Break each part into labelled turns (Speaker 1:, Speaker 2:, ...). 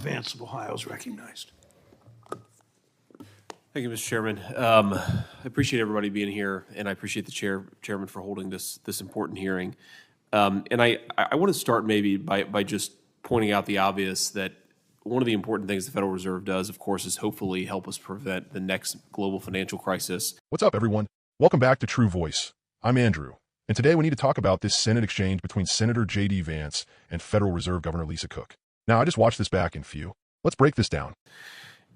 Speaker 1: Vance of Ohio is recognized.
Speaker 2: Thank you, Mr. Chairman. I appreciate everybody being here, and I appreciate the chairman for holding this important hearing. And I want to start maybe by just pointing out the obvious that one of the important things the Federal Reserve does, of course, is hopefully help us prevent the next global financial crisis.
Speaker 3: What's up, everyone? Welcome back to True Voice. I'm Andrew, and today we need to talk about this Senate exchange between Senator J.D. Vance and Federal Reserve Governor Lisa Cook. Now, I just watched this back in few. Let's break this down.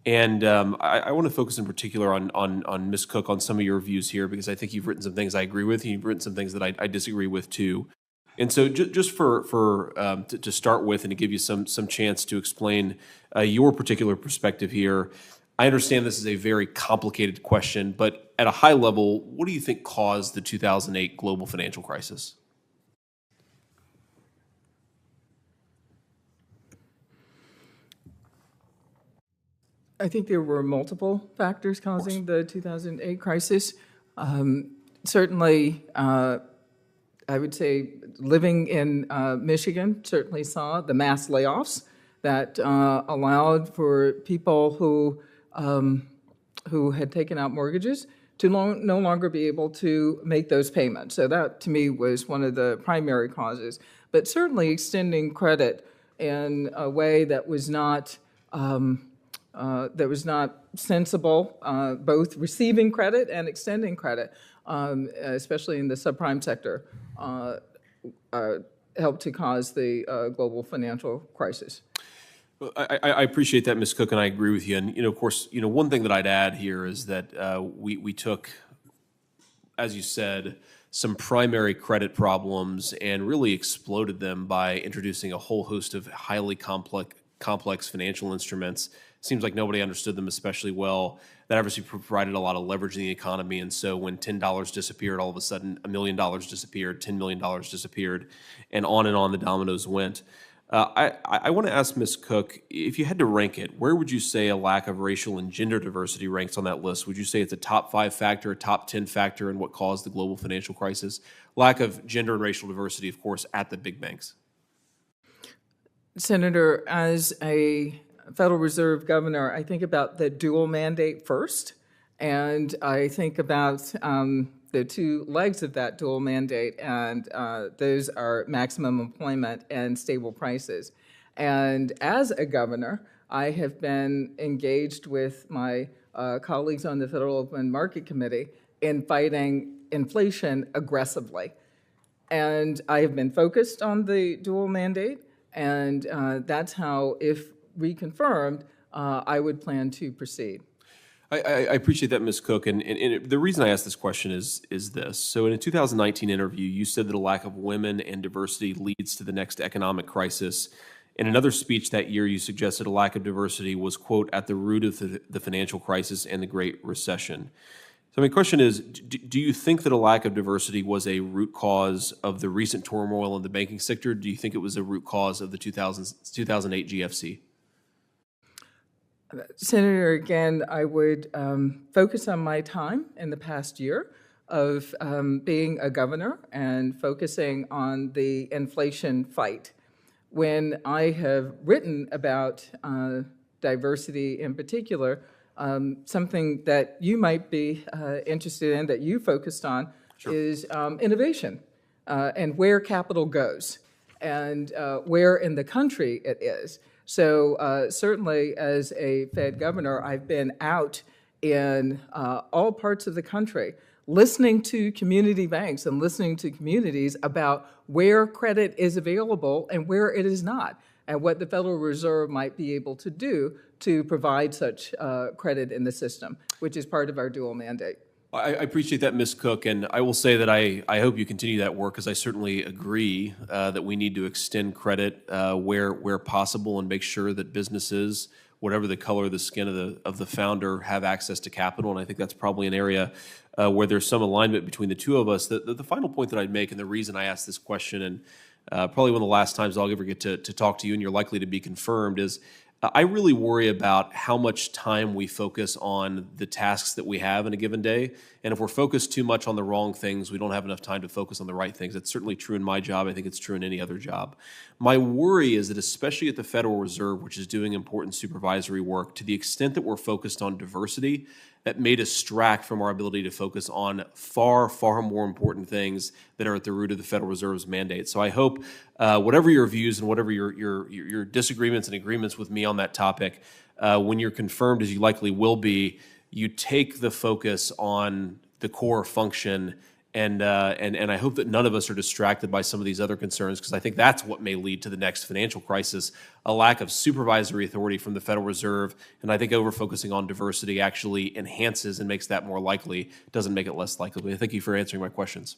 Speaker 2: And I want to focus in particular on Ms. Cook, on some of your views here, because I think you've written some things I agree with, and you've written some things that I disagree with too. And so just to start with and to give you some chance to explain your particular perspective here, I understand this is a very complicated question, but at a high level, what do you think caused the 2008 global financial crisis?
Speaker 4: I think there were multiple factors causing the 2008 crisis. Certainly, I would say living in Michigan certainly saw the mass layoffs that allowed for people who had taken out mortgages to no longer be able to make those payments. So that, to me, was one of the primary causes. But certainly extending credit in a way that was not sensible, both receiving credit and extending credit, especially in the subprime sector, helped to cause the global financial crisis.
Speaker 2: Well, I appreciate that, Ms. Cook, and I agree with you. And of course, one thing that I'd add here is that we took, as you said, some primary credit problems and really exploded them by introducing a whole host of highly complex financial instruments. Seems like nobody understood them especially well. That obviously provided a lot of leverage in the economy, and so when $10 disappeared, all of a sudden $1 million disappeared, $10 million disappeared, and on the dominoes went. I want to ask Ms. Cook, if you had to rank it, where would you say a lack of racial and gender diversity ranks on that list? Would you say it's a top 5 factor, a top 10 factor in what caused the global financial crisis? Lack of gender and racial diversity, of course, at the big banks.
Speaker 4: Senator, as a Federal Reserve governor, I think about the dual mandate first, and I think about the two legs of that dual mandate, and those are maximum employment and stable prices. And as a governor, I have been engaged with my colleagues on the Federal Open Market Committee in fighting inflation aggressively. And I have been focused on the dual mandate, and that's how, if reconfirmed, I would plan to proceed.
Speaker 2: I appreciate that, Ms. Cook, and the reason I asked this question is this. So in a 2019 interview, you said that a lack of women and diversity leads to the next economic crisis. In another speech that year, you suggested a lack of diversity was, quote, at the root of the financial crisis and the Great Recession. So my question is, do you think that a lack of diversity was a root cause of the recent turmoil in the banking sector? Do you think it was a root cause of the 2008 GFC?
Speaker 4: Senator, again, I would focus on my time in the past year of being a governor and focusing on the inflation fight. When I have written about diversity in particular, something that you might be interested in, that you focused on, sure, is innovation and where capital goes and where in the country it is. So certainly as a Fed governor, I've been out in all parts of the country listening to community banks and listening to communities about where credit is available and where it is not, and what the Federal Reserve might be able to do to provide such credit in the system, which is part of our dual mandate.
Speaker 2: I appreciate that, Ms. Cook, and I will say that I hope you continue that work, because I certainly agree that we need to extend credit where possible and make sure that businesses, whatever the color of the skin of the founder, have access to capital. And I think that's probably an area where there's some alignment between the two of us. The final point that I'd make, and the reason I asked this question, and probably one of the last times I'll ever get to talk to you, and you're likely to be confirmed, is I really worry about how much time we focus on the tasks that we have in a given day. And if we're focused too much on the wrong things, we don't have enough time to focus on the right things. That's certainly true in my job. I think it's true in any other job. My worry is that, especially at the Federal Reserve, which is doing important supervisory work, to the extent that we're focused on diversity, that may distract from our ability to focus on far, far more important things that are at the root of the Federal Reserve's mandate. So I hope, whatever your views and whatever your disagreements and agreements with me on that topic, when you're confirmed, as you likely will be, you take the focus on the core function. And I hope that none of us are distracted by some of these other concerns, because I think that's what may lead to the next financial crisis, a lack of supervisory authority from the Federal Reserve. And I think over-focusing on diversity actually enhances and makes that more likely, doesn't make it less likely. Thank you for answering my questions.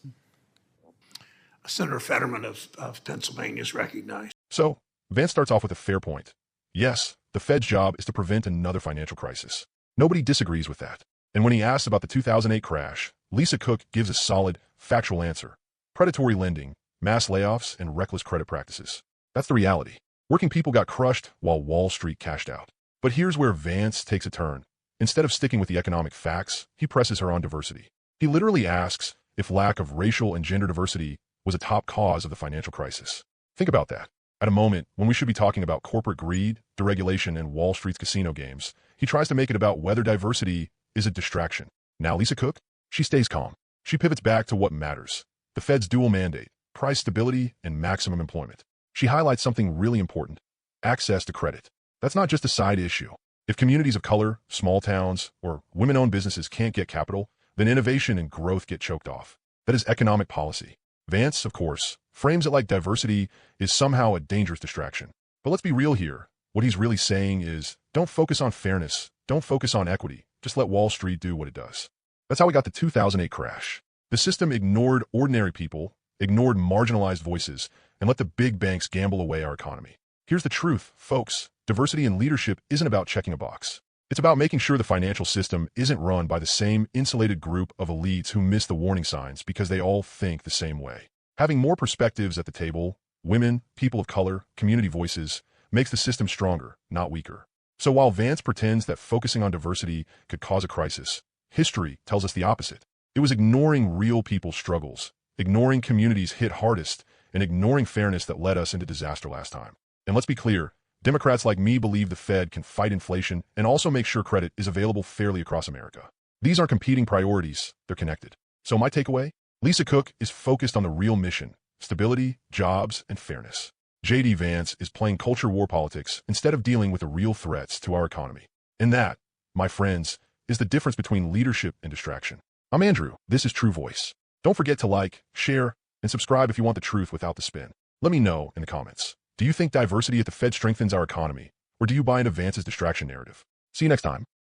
Speaker 1: Senator Fetterman of Pennsylvania is recognized.
Speaker 3: So, Vance starts off with a fair point. Yes, the Fed's job is to prevent another financial crisis. Nobody disagrees with that. And when he asks about the 2008 crash, Lisa Cook gives a solid, factual answer. Predatory lending, mass layoffs, and reckless credit practices. That's the reality. Working people got crushed while Wall Street cashed out. But here's where Vance takes a turn. Instead of sticking with the economic facts, he presses her on diversity. He literally asks if lack of racial and gender diversity was a top cause of the financial crisis. Think about that. At a moment when we should be talking about corporate greed, deregulation, and Wall Street's casino games, he tries to make it about whether diversity is a distraction. Now Lisa Cook, she stays calm. She pivots back to what matters: the Fed's dual mandate, price stability, and maximum employment. She highlights something really important: access to credit. That's not just a side issue. If communities of color, small towns, or women-owned businesses can't get capital, then innovation and growth get choked off. That is economic policy. Vance, of course, frames it like diversity is somehow a dangerous distraction. But let's be real here. What he's really saying is, don't focus on fairness, don't focus on equity, just let Wall Street do what it does. That's how we got the 2008 crash. The system ignored ordinary people, ignored marginalized voices, and let the big banks gamble away our economy. Here's the truth, folks. Diversity in leadership isn't about checking a box. It's about making sure the financial system isn't run by the same insulated group of elites who miss the warning signs because they all think the same way. Having more perspectives at the table, women, people of color, community voices, makes the system stronger, not weaker. So while Vance pretends that focusing on diversity could cause a crisis, history tells us the opposite. It was ignoring real people's struggles, ignoring communities hit hardest, and ignoring fairness that led us into disaster last time. And let's be clear, Democrats like me believe the Fed can fight inflation and also make sure credit is available fairly across America. These aren't competing priorities, they're connected. So my takeaway? Lisa Cook is focused on the real mission: stability, jobs, and fairness. J.D. Vance is playing culture war politics instead of dealing with the real threats to our economy. And that, my friends, is the difference between leadership and distraction. I'm Andrew. This is True Voice. Don't forget to like, share, and subscribe if you want the truth without the spin. Let me know in the comments. Do you think diversity at the Fed strengthens our economy, or do you buy into Vance's distraction narrative? See you next time.